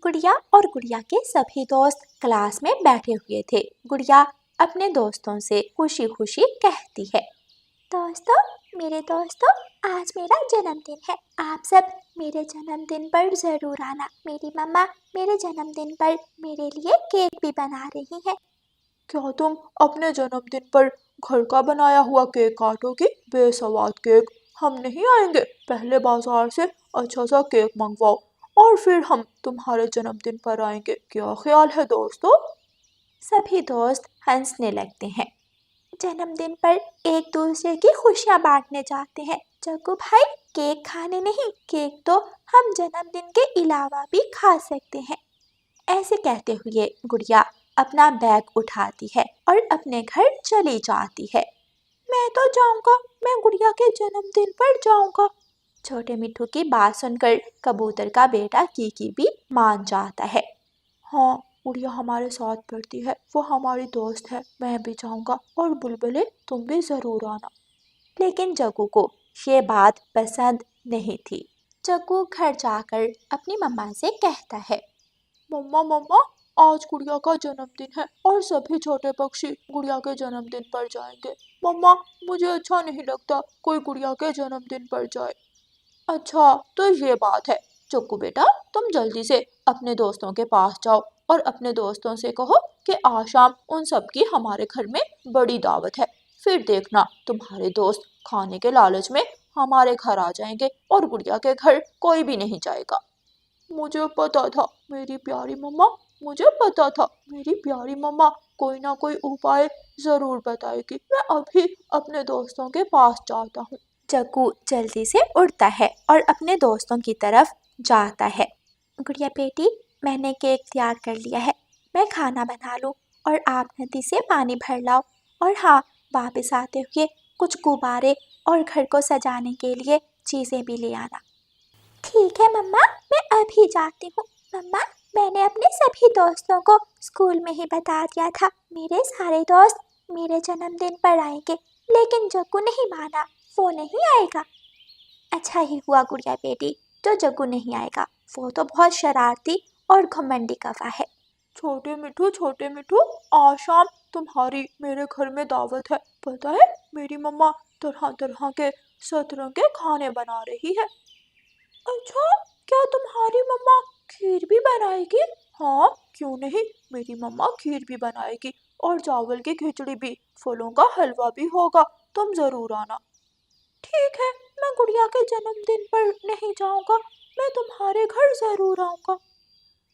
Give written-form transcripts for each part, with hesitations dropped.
गुड़िया और गुड़िया के सभी दोस्त क्लास में बैठे हुए थे। गुड़िया अपने दोस्तों से खुशी खुशी कहती है, दोस्तों मेरे दोस्तों, आज मेरा जन्मदिन है। आप सब मेरे जन्मदिन पर जरूर आना। मेरी मम्मा मेरे जन्मदिन पर मेरे लिए केक भी बना रही है। क्या तुम अपने जन्मदिन पर घर का बनाया हुआ केक काटोगी? बेसवाद केक। हम नहीं आएंगे। पहले बाजार से अच्छा सा केक मंगवाओ और फिर हम तुम्हारे जन्मदिन पर आएंगे। क्या ख्याल है दोस्तों? सभी दोस्त हंसने लगते हैं। जन्मदिन पर एक दूसरे की खुशियां बांटने जाते हैं। जग्गू भाई, केक खाने नहीं, केक तो हम जन्मदिन के अलावा भी खा सकते हैं। ऐसे कहते हुए गुड़िया अपना बैग उठाती है और अपने घर चली जाती है। मैं तो जाऊंगा, मैं गुड़िया के जन्मदिन पर जाऊंगा। छोटे मिट्ठू की बात सुनकर कबूतर का बेटा कीकी भी मान जाता है। हाँ, गुड़िया हमारे साथ पढ़ती है, वो हमारी दोस्त है। मैं भी जाऊंगा और बुलबुले तुम भी जरूर आना। लेकिन जग्गू को ये बात पसंद नहीं थी। जग्गू घर जाकर अपनी मम्मा से कहता है, मम्मा मम्मा, आज गुड़िया का जन्मदिन है और सभी छोटे पक्षी गुड़िया के जन्मदिन पर जाएंगे। मम्मा, मुझे अच्छा नहीं लगता कोई गुड़िया के जन्मदिन पर जाए। अच्छा तो ये बात है। जग्गू बेटा, तुम जल्दी से अपने दोस्तों के पास जाओ और अपने दोस्तों से कहो कि आज शाम उन सब की हमारे घर में बड़ी दावत है। फिर देखना तुम्हारे दोस्त खाने के लालच में हमारे घर आ जाएंगे और गुड़िया के घर कोई भी नहीं जाएगा। मुझे पता था मेरी प्यारी मम्मा, मुझे पता था मेरी प्यारी मम्मा कोई ना कोई उपाय जरूर बताएगी। मैं अभी अपने दोस्तों के पास जाता हूँ। जग्गू जल्दी से उठता है और अपने दोस्तों की तरफ जाता है। गुड़िया बेटी, मैंने केक तैयार कर लिया है। मैं खाना बना लूँ और आप नदी से पानी भर लाओ। और हाँ, वापस आते हुए कुछ गुब्बारे और घर को सजाने के लिए चीज़ें भी ले आना। ठीक है मम्मा, मैं अभी जाती हूँ। मम्मा, मैंने अपने सभी दोस्तों को स्कूल में ही बता दिया था। मेरे सारे दोस्त मेरे जन्मदिन पर आएंगे, लेकिन जग्गू नहीं माना, वो नहीं आएगा। अच्छा ही हुआ गुड़िया बेटी, तो जग्गू नहीं आएगा। वो तो बहुत शरारती और घमंडी कौवा है। छोटे मिठू, आज शाम तुम्हारी मेरे घर में दावत है। पता है, मेरी मम्मा तरह तरह के सतरंगे खाने बना रही है। अच्छा, क्या तुम्हारी मम्मा खीर भी बनाएगी? हाँ, क्यों नहीं, मेरी मम्मा खीर भी बनाएगी और चावल की खिचड़ी भी, फलों का हलवा भी होगा। तुम जरूर आना। ठीक है, मैं गुड़िया के जन्मदिन पर नहीं जाऊंगा, मैं तुम्हारे घर जरूर आऊंगा।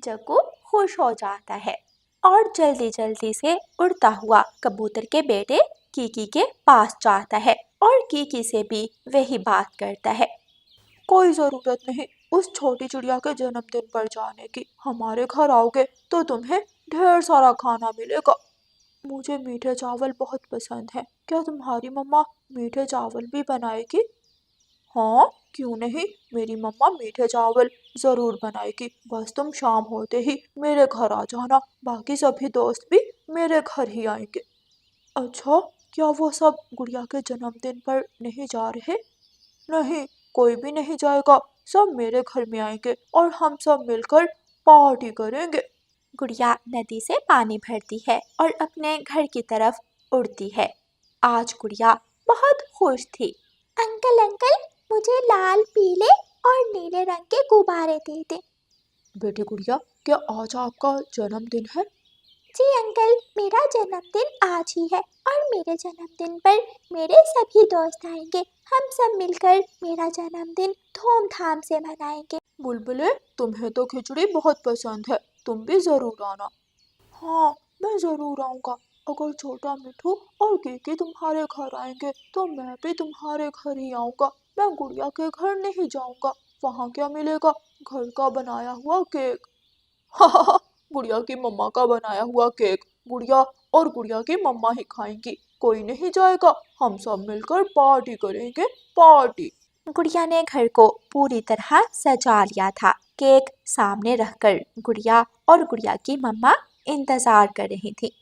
जग्गू खुश हो जाता है और जल्दी जल्दी से उड़ता हुआ कबूतर के बेटे कीकी के पास जाता है और कीकी से भी वही बात करता है। कोई जरूरत नहीं उस छोटी चिड़िया के जन्मदिन पर जाने की। हमारे घर आओगे तो तुम्हें ढेर सारा खाना मिलेगा। मुझे मीठे चावल बहुत पसंद है। क्या तुम्हारी मम्मा मीठे चावल भी बनाएगी? हाँ, क्यों नहीं, मेरी मम्मा मीठे चावल जरूर बनाएगी। बस तुम शाम होते ही मेरे घर आ जाना। बाकी सभी दोस्त भी मेरे घर ही आएंगे। अच्छा, क्या वो सब गुड़िया के जन्मदिन पर नहीं जा रहे? नहीं, कोई भी नहीं जाएगा। सब मेरे घर में आएंगे और हम सब मिलकर पार्टी करेंगे। गुड़िया नदी से पानी भरती है और अपने घर की तरफ उड़ती है। आज गुड़िया बहुत खुश थी। अंकल अंकल, मुझे लाल, पीले और नीले रंग के गुब्बारे दे दे। बेटी गुड़िया, क्या आज आपका जन्मदिन है? जी अंकल, मेरा जन्मदिन आज ही है और मेरे जन्मदिन पर मेरे सभी दोस्त आएंगे। हम सब मिलकर मेरा जन्मदिन धूमधाम से मनाएंगे। बुलबुले, तुम्हें तो खिचड़ी बहुत पसंद है, तुम भी जरूर आना। हाँ, मैं जरूर आऊंगा। अगर छोटा मिठू और केके तुम्हारे घर आएंगे तो मैं भी तुम्हारे घर ही आऊंगा। मैं गुड़िया के घर नहीं जाऊंगा। वहाँ क्या मिलेगा? घर का बनाया हुआ केक। गुड़िया की मम्मा का बनाया हुआ केक गुड़िया और गुड़िया की मम्मा ही खाएंगी। कोई नहीं जाएगा। हम सब मिलकर पार्टी करेंगे, पार्टी। गुड़िया ने घर को पूरी तरह सजा लिया था। केक सामने रखकर गुड़िया और गुड़िया की मम्मा इंतजार कर रही थी।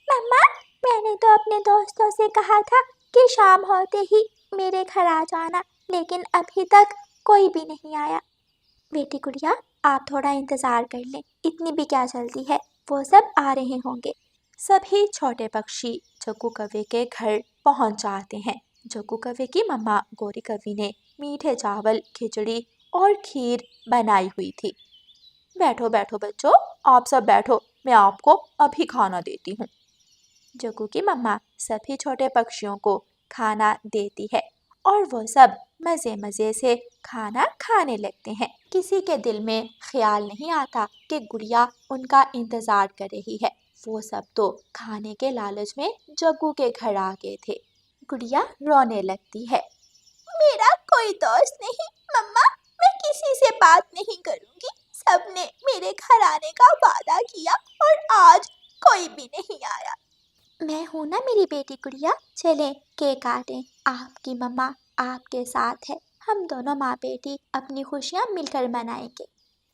मम्मा, मैंने तो अपने दोस्तों से कहा था कि शाम होते ही मेरे घर आ जाना, लेकिन अभी तक कोई भी नहीं आया। बेटी गुड़िया, आप थोड़ा इंतज़ार कर लें, इतनी भी क्या जल्दी है, वो सब आ रहे होंगे। सभी छोटे पक्षी जग्गू कौवे के घर पहुंच जाते हैं। जग्गू कौवे की मम्मा गौरी कौवी ने मीठे चावल, खिचड़ी और खीर बनाई हुई थी। बैठो बैठो बच्चों, आप सब बैठो, मैं आपको अभी खाना देती हूँ। जग्गू की मम्मा सभी छोटे पक्षियों को खाना देती है और वो सब मज़े मज़े से खाना खाने लगते हैं। किसी के दिल में ख्याल नहीं आता कि गुड़िया उनका इंतज़ार कर रही है। वो सब तो खाने के लालच में जग्गू के घर आ गए थे। गुड़िया रोने लगती है। मेरा कोई दोस्त नहीं मम्मा, मैं किसी से बात नहीं करूंगी। सबने मेरे घर आने का वादा किया और आज कोई भी नहीं आया। मैं हूं ना मेरी बेटी गुड़िया, चलें केक काटें। आपकी मम्मा आपके साथ है, हम दोनों माँ बेटी अपनी खुशियाँ मिलकर मनाएंगे।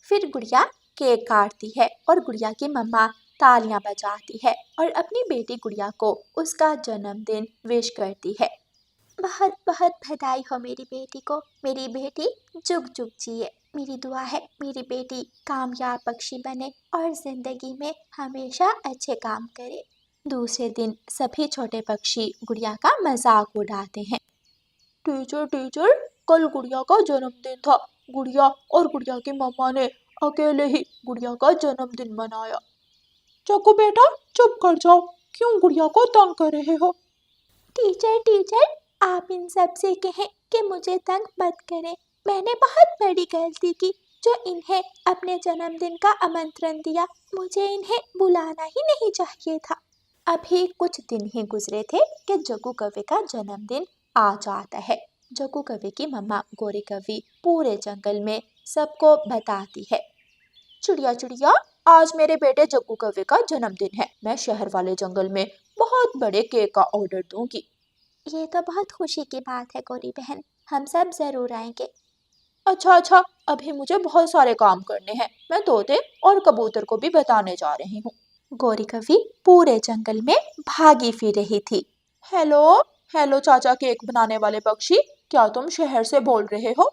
फिर गुड़िया केक काटती है और गुड़िया की मम्मा तालियां बजाती है और अपनी बेटी गुड़िया को उसका जन्मदिन विश करती है। बहुत बहुत बधाई हो मेरी बेटी को। मेरी बेटी जुग जुग जिए। मेरी दुआ है मेरी बेटी कामयाब पक्षी बने और जिंदगी में हमेशा अच्छे काम करे। दूसरे दिन सभी छोटे पक्षी गुड़िया का मजाक उड़ाते हैं। टीचर टीचर, कल गुड़िया का जन्मदिन था। गुड़िया और गुड़िया की मम्मा ने अकेले ही गुड़िया का जन्मदिन मनाया। चक्कू बेटा चुप कर जाओ, क्यों गुड़िया को तंग कर रहे हो? टीचर टीचर, आप इन सब से कहें कि मुझे तंग मत करें। मैंने बहुत बड़ी गलती की जो इन्हें अपने जन्मदिन का आमंत्रण दिया। मुझे इन्हें बुलाना ही नहीं चाहिए था। अभी कुछ दिन ही गुजरे थे कि जग्गू कौवे का जन्मदिन आ जाता है। जग्गू कौवे की मम्मा गौरी कौवी पूरे जंगल में सबको बताती है। चिड़िया चिड़िया, आज मेरे बेटे जग्गू कौवे का जन्मदिन है। मैं शहर वाले जंगल में बहुत बड़े केक का ऑर्डर दूंगी। ये तो बहुत खुशी की बात है गौरी बहन, हम सब जरूर आएंगे। अच्छा, अभी मुझे बहुत सारे काम करने हैं। मैं तोते और कबूतर को भी बताने जा रही हूँ। गौरी कौवी पूरे जंगल में भागी फिर रही थी। हेलो हेलो चाचा केक बनाने वाले पक्षी, क्या तुम शहर से बोल रहे हो?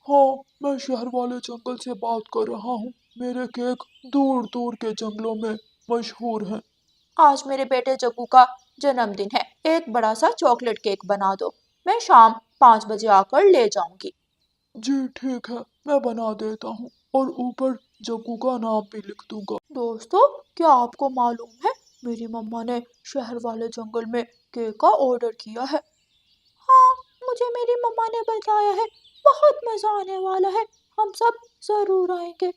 हाँ, मैं शहर वाले जंगल से बात कर रहा हूँ। मेरे केक दूर दूर के जंगलों में मशहूर हैं। आज मेरे बेटे जग्गू का जन्मदिन है, एक बड़ा सा चॉकलेट केक बना दो। मैं शाम 5 बजे आकर ले जाऊंगी। जी ठीक है, मैं बना देता हूँ और ऊपर जग्गू का नाम भी लिख दूंगा। दोस्तों, क्या आपको मालूम है मेरी मम्मा ने शहर वाले जंगल में केक का ऑर्डर किया है? हाँ, मुझे मेरी मम्मा ने बताया है। बहुत मजा आने वाला है, हम सब जरूर आएंगे।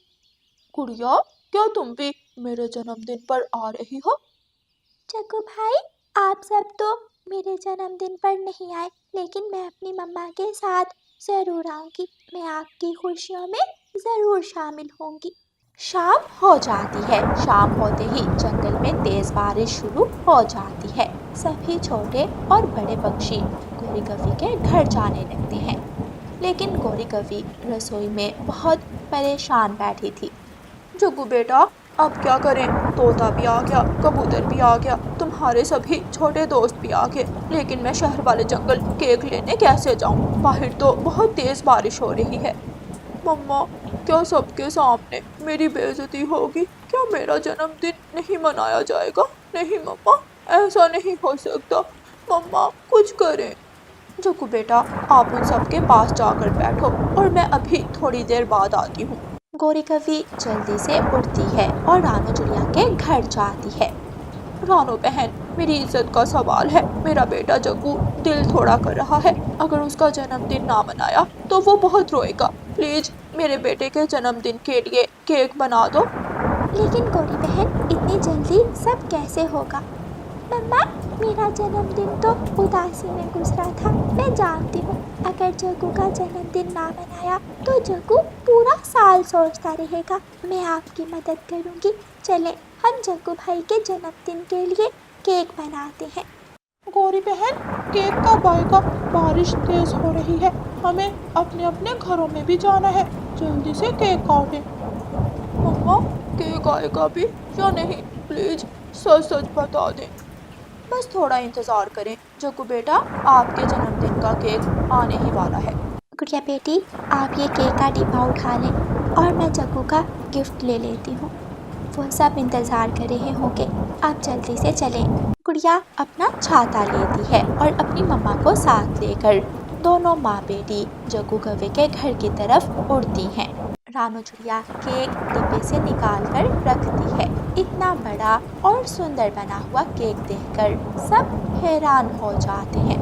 गुड़िया, क्या तुम भी मेरे जन्मदिन पर आ रही हो? जग्गू भाई, आप सब तो मेरे जन्मदिन पर नहीं आए, लेकिन मैं अपनी मम्मा के साथ जरूर आऊंगी। मैं आपकी खुशियों में जरूर शामिल होंगी। शाम हो जाती है। शाम होते ही जंगल में तेज बारिश शुरू हो जाती है। सभी छोटे और बड़े पक्षी गौरी कौवी के घर जाने लगते हैं, लेकिन गौरी कौवी रसोई में बहुत परेशान बैठी थी। जग्गू बेटा, अब क्या करें? तोता भी आ गया, कबूतर भी आ गया, तुम्हारे सभी छोटे दोस्त भी आ गए, लेकिन मैं शहर वाले जंगल केक लेने कैसे जाऊं? बाहर तो बहुत तेज बारिश हो रही है। मम्मा, क्या सबके सामने मेरी बेइज्जती होगी? क्या मेरा जन्मदिन नहीं मनाया जाएगा? नहीं मम्मा, ऐसा नहीं हो सकता। मम्मा, कुछ करें। जग्गू बेटा, आप उन सबके पास जाकर बैठो और मैं अभी थोड़ी देर बाद आती हूँ। गौरी कौवी जल्दी से उठती है और रानू चिड़िया के घर जाती है। रानो बहन, मेरी इज्जत का सवाल है। मेरा बेटा जग्गू दिल थोड़ा कर रहा है। अगर उसका जन्मदिन ना मनाया तो वो बहुत रोएगा। प्लीज मेरे बेटे के जन्मदिन के लिए केक बना दो। लेकिन गौरी बहन, इतनी जल्दी सब कैसे होगा? मम्मा, मेरा जन्मदिन तो उदासी में गुजरा था। मैं जानती हूँ अगर जग्गू का जन्मदिन ना मनाया तो जग्गू पूरा साल सोचता रहेगा। मैं आपकी मदद करूँगी। चलें, हम जग्गू भाई के जन्मदिन के लिए केक बनाते हैं। गौरी बहन, केक कब आएगा? बारिश तेज हो रही है, हमें अपने अपने घरों में भी जाना है। जल्दी से केक काटें। मम्मा, केक आएगा भी या नहीं? प्लीज सच सच बता दें। बस थोड़ा इंतजार करें जग्गू बेटा, आपके जन्मदिन का केक आने ही वाला है। गुड़िया बेटी, आप ये केक का डिब्बा उठा लें और मैं जग्गू का गिफ्ट ले लेती हूँ। वो सब इंतज़ार कर रहे होंगे, आप जल्दी से चलें। गुड़िया अपना छाता लेती है और अपनी मम्मा को साथ लेकर दोनों माँ बेटी जग्गू कौवे के घर की तरफ उड़ती हैं। रानू चिड़िया केक डिब्बे से निकाल कर रखती है। इतना बड़ा और सुंदर बना हुआ केक देखकर सब हैरान हो जाते हैं।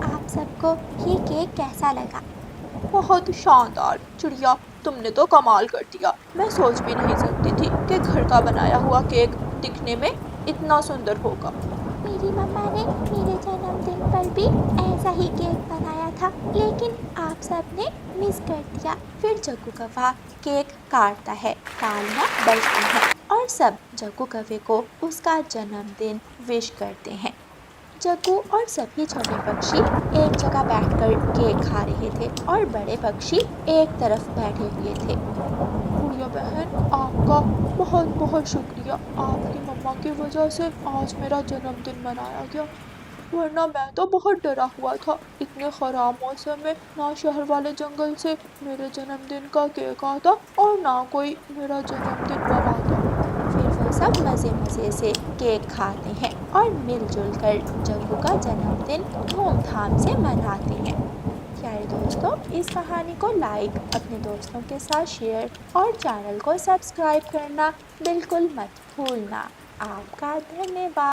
आप सबको ये केक कैसा लगा? बहुत शानदार चिड़िया, तुमने तो कमाल कर दिया। मैं सोच भी नहीं सकती थी कि घर का बनाया हुआ केक दिखने में इतना सुंदर होगा। मेरी मम्मा ने मेरे जन्मदिन पर भी ऐसा ही केक बनाया था, लेकिन आप सबने मिस कर दिया। फिर जग्गू कौवा केक काटता है, तालियां बजती हैं और सब जग्गू कौवे को उसका जन्मदिन विश करते हैं। जग्गू और सभी छोटे पक्षी एक जगह बैठकर केक खा रहे थे और बड़े पक्षी एक तरफ बैठे हुए थे। गुड़िया बहन, आपका बहुत बहुत शुक्रिया। आपकी मम्मा की वजह से आज मेरा जन्मदिन मनाया गया, वरना मैं तो बहुत डरा हुआ था। इतने ख़राब मौसम में ना शहर वाले जंगल से मेरे जन्मदिन का केक आता और ना कोई मेरा जन्मदिन मनाता। फिर वो सब मज़े मज़े से केक खाते हैं और मिलजुल कर जग्गू का जन्मदिन धूमधाम से मनाते हैं। प्यारे दोस्तों, इस कहानी को लाइक, अपने दोस्तों के साथ शेयर और चैनल को सब्सक्राइब करना बिल्कुल मत भूलना। आपका धन्यवाद।